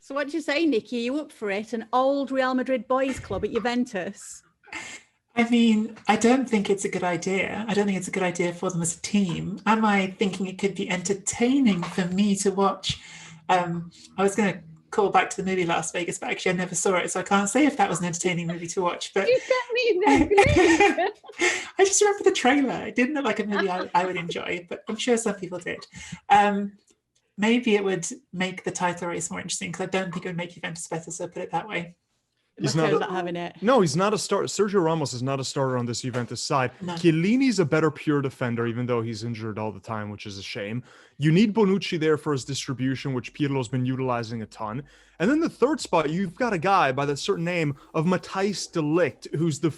So what do you say, Nicky? Are you up for it? An old Real Madrid boys club at Juventus? I mean, I don't think it's a good idea. I don't think it's a good idea for them as a team. Am I thinking it could be entertaining for me to watch? I was going to call back to the movie Las Vegas, but actually I never saw it, so I can't say if that was an entertaining movie to watch. But you sent me that. I just remember the trailer. It didn't look like a movie I would enjoy, but I'm sure some people did. Maybe it would make the title race more interesting, because I don't think it would make Juventus better, so put it that way. He's not having it. No, he's not a starter. Sergio Ramos is not a starter on this Juventus side. No. Chiellini's a better pure defender, even though he's injured all the time, which is a shame. You need Bonucci there for his distribution, which Pirlo's been utilizing a ton. And then the third spot, you've got a guy by the certain name of Matthijs de Ligt, who's the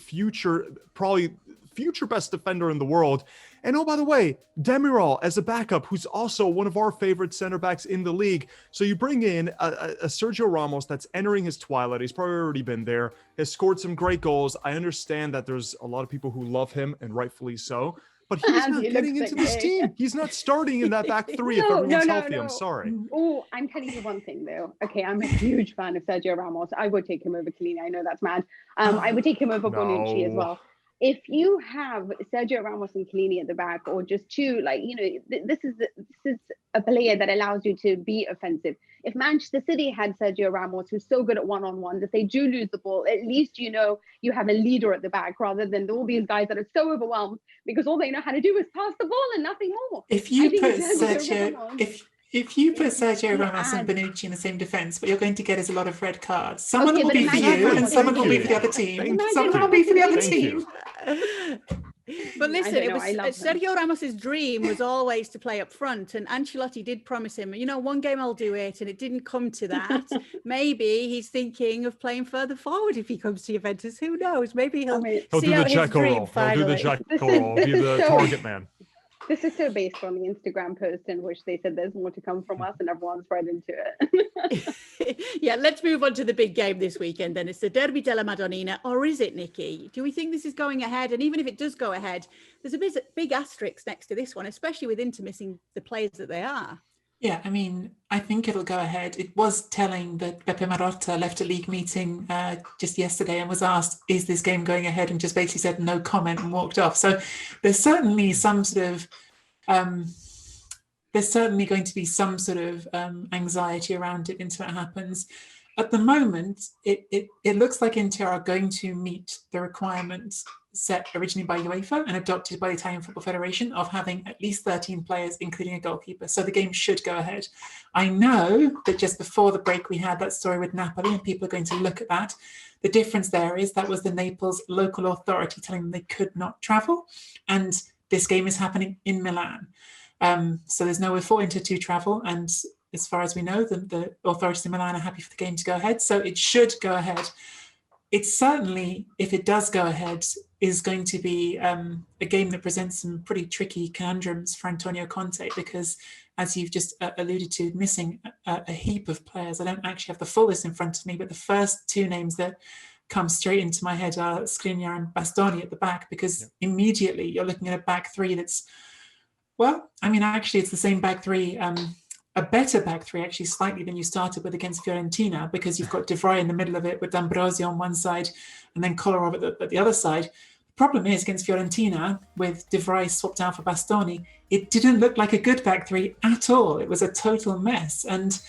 probably future best defender in the world. And oh, by the way, Demiral as a backup, who's also one of our favorite center backs in the league. So you bring in a Sergio Ramos that's entering his twilight. He's probably already been there, has scored some great goals. I understand that there's a lot of people who love him, and rightfully so. But he's not getting into this team. He's not starting in that back three if everyone's healthy. I'm sorry. Oh, I'm telling you one thing, though. Okay, I'm a huge fan of Sergio Ramos. I would take him over Chiellini. I know that's mad. I would take him over Bonucci as well. If you have Sergio Ramos and Chiellini at the back, or just two, this is a player that allows you to be offensive. If Manchester City had Sergio Ramos, who's so good at one-on-ones, if they do lose the ball, at least you know you have a leader at the back, rather than all these guys that are so overwhelmed because all they know how to do is pass the ball and nothing more. If you put Sergio Ramos and Bonucci in the same defence, what you're going to get is a lot of red cards. Someone will be for you, and someone will be for the other team. Someone will be for the other team. But listen, Sergio Ramos's dream was always to play up front, and Ancelotti did promise him, one game I'll do it, and it didn't come to that. Maybe he's thinking of playing further forward if he comes to Juventus. Who knows? Maybe he'll do see the out his dream role. finally. He'll do the Jekyll role. Be the target man. This is so based on the Instagram post in which they said there's more to come from us, and everyone's right into it. Yeah, let's move on to the big game this weekend then. It's the Derby della Madonnina, or is it, Nicky? Do we think this is going ahead? And even if it does go ahead, there's a big asterisk next to this one, especially with Inter missing the players that they are. Yeah, I mean, I think it'll go ahead. It was telling that Pepe Marotta left a league meeting just yesterday and was asked, is this game going ahead? And just basically said no comment and walked off. So there's certainly some sort of, there's certainly going to be some sort of anxiety around it until it happens. At the moment, it looks like Inter are going to meet the requirements set originally by UEFA and adopted by the Italian Football Federation of having at least 13 players, including a goalkeeper. So the game should go ahead. I know that just before the break, we had that story with Napoli, and people are going to look at that. The difference there is that was the Naples local authority telling them they could not travel. And this game is happening in Milan. So there's nowhere for Inter to travel. And as far as we know, the authorities in Milan are happy for the game to go ahead. So it should go ahead. It's certainly, if it does go ahead, is going to be a game that presents some pretty tricky conundrums for Antonio Conte, because as you've just alluded to, missing a heap of players. I don't actually have the full list in front of me, but the first two names that come straight into my head are Skriniar and Bastoni at the back, because immediately you're looking at a back three that's, well, I mean, actually it's the same back three, a better back three actually slightly than you started with against Fiorentina, because you've got De Vrij in the middle of it with D'Ambrosio on one side and then Kolarov at the other side. The problem is against Fiorentina, with De Vrij swapped out for Bastoni, it didn't look like a good back three at all. It was a total mess. And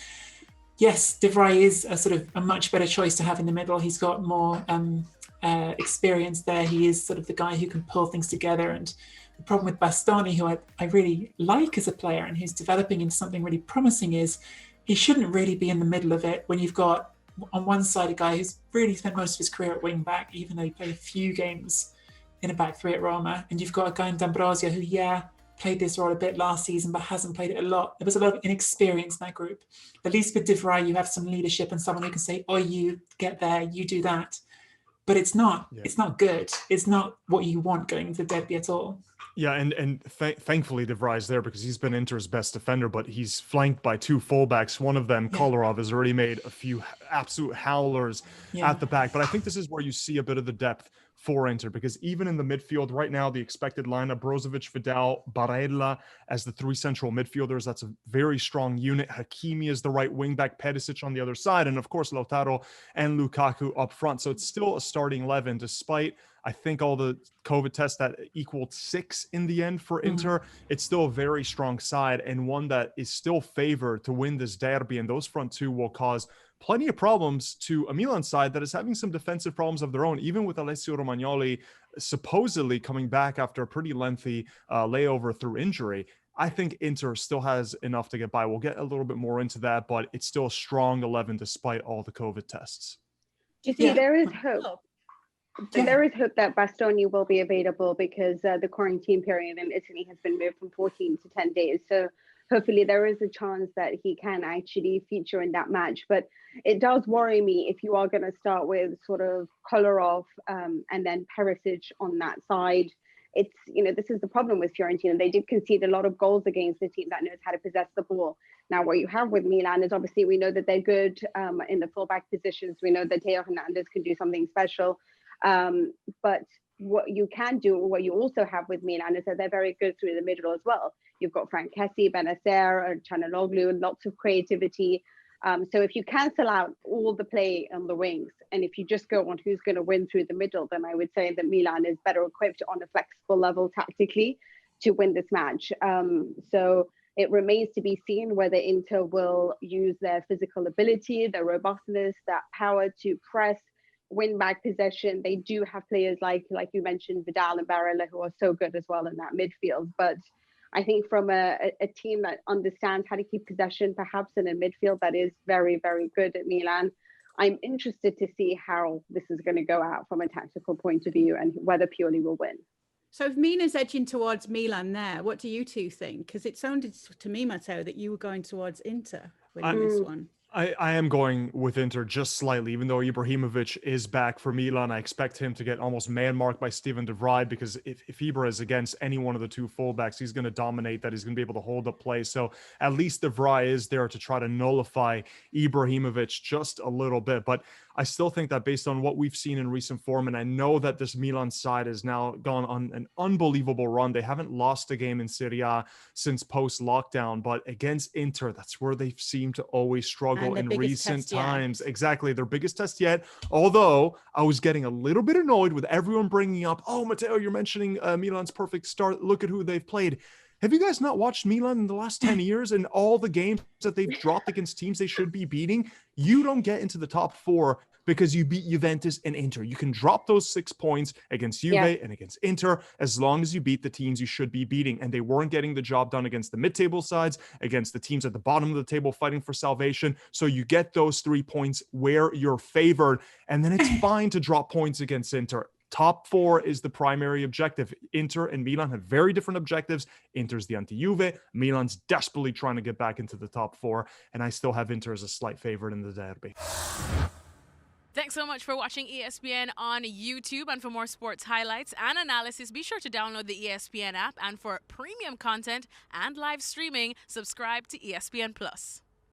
yes, De Vrij is a sort of a much better choice to have in the middle. He's got more experience there. He is sort of the guy who can pull things together. And the problem with Bastoni, who I really like as a player and who's developing into something really promising, is he shouldn't really be in the middle of it when you've got on one side a guy who's really spent most of his career at wing back, even though he played a few games in a back three at Roma, and you've got a guy in D'Ambrosio who, played this role a bit last season, but hasn't played it a lot. There was a lot of inexperience in that group. At least with De Vrij, you have some leadership and someone who can say, oh, you get there, you do that. But it's not good. It's not what you want going into the derby at all. Yeah, and thankfully De Vrij is there, because he's been Inter's best defender, but he's flanked by two fullbacks. One of them, Kolarov, has already made a few absolute howlers at the back. But I think this is where you see a bit of the depth for Inter, because even in the midfield right now, the expected lineup, Brozovic, Vidal, Barella as the three central midfielders, that's a very strong unit. Hakimi is the right wing back, Perisic on the other side, and of course Lautaro and Lukaku up front. So it's still a starting 11, despite I think all the COVID tests that equaled 6 in the end for Inter. It's still a very strong side, and one that is still favored to win this derby, and those front two will cause plenty of problems to a Milan side that is having some defensive problems of their own, even with Alessio Romagnoli supposedly coming back after a pretty lengthy layover through injury. I think Inter still has enough to get by. We'll get a little bit more into that, but it's still a strong 11 despite all the COVID tests. Do you see there is hope? There is hope that Bastoni will be available because the quarantine period in Italy has been moved from 14 to 10 days. So hopefully there is a chance that he can actually feature in that match. But it does worry me if you are going to start with sort of Kolarov and then Perisic on that side. It's, this is the problem with Fiorentina. They did concede a lot of goals against a team that knows how to possess the ball. Now, what you have with Milan is obviously we know that they're good in the fullback positions. We know that Teo Hernandez can do something special. But what you can do, what you also have with Milan is that they're very good through the middle as well. You've got Frank Kessie, Benacer, Çalhanoğlu, lots of creativity. So if you cancel out all the play on the wings, and if you just go on who's going to win through the middle, then I would say that Milan is better equipped on a flexible level tactically to win this match. So it remains to be seen whether Inter will use their physical ability, their robustness, that power to press, win back possession. They do have players like you mentioned, Vidal and Barella, who are so good as well in that midfield. But I think from a team that understands how to keep possession, perhaps in a midfield that is very, very good at Milan, I'm interested to see how this is going to go out from a tactical point of view and whether Pioli will win. So if Mina's edging towards Milan there, what do you two think? Because it sounded to me, Matteo, that you were going towards Inter with this one. I am going with Inter just slightly, even though Ibrahimovic is back for Milan. I expect him to get almost man-marked by Steven de Vrij, because if Ibra is against any one of the two fullbacks, he's going to dominate that. He's going to be able to hold up play. So at least de Vrij is there to try to nullify Ibrahimovic just a little bit. But I still think that based on what we've seen in recent form, and I know that this Milan side has now gone on an unbelievable run. They haven't lost a game in Serie A since post-lockdown, but against Inter, that's where they seem to always struggle in recent times. Exactly, their biggest test yet. Although I was getting a little bit annoyed with everyone bringing up, oh, Matteo, you're mentioning Milan's perfect start. Look at who they've played. Have you guys not watched Milan in the last 10 years and all the games that they've dropped against teams they should be beating? You don't get into the top 4 because you beat Juventus and Inter. You can drop those 6 points against Juve and against Inter as long as you beat the teams you should be beating. And they weren't getting the job done against the mid-table sides, against the teams at the bottom of the table fighting for salvation. So you get those 3 points where you're favored, and then it's fine to drop points against Inter. Top 4 is the primary objective. Inter and Milan have very different objectives. Inter's the anti-Juve. Milan's desperately trying to get back into the top 4. And I still have Inter as a slight favorite in the derby. Thanks so much for watching ESPN on YouTube. And for more sports highlights and analysis, be sure to download the ESPN app. And for premium content and live streaming, subscribe to ESPN Plus.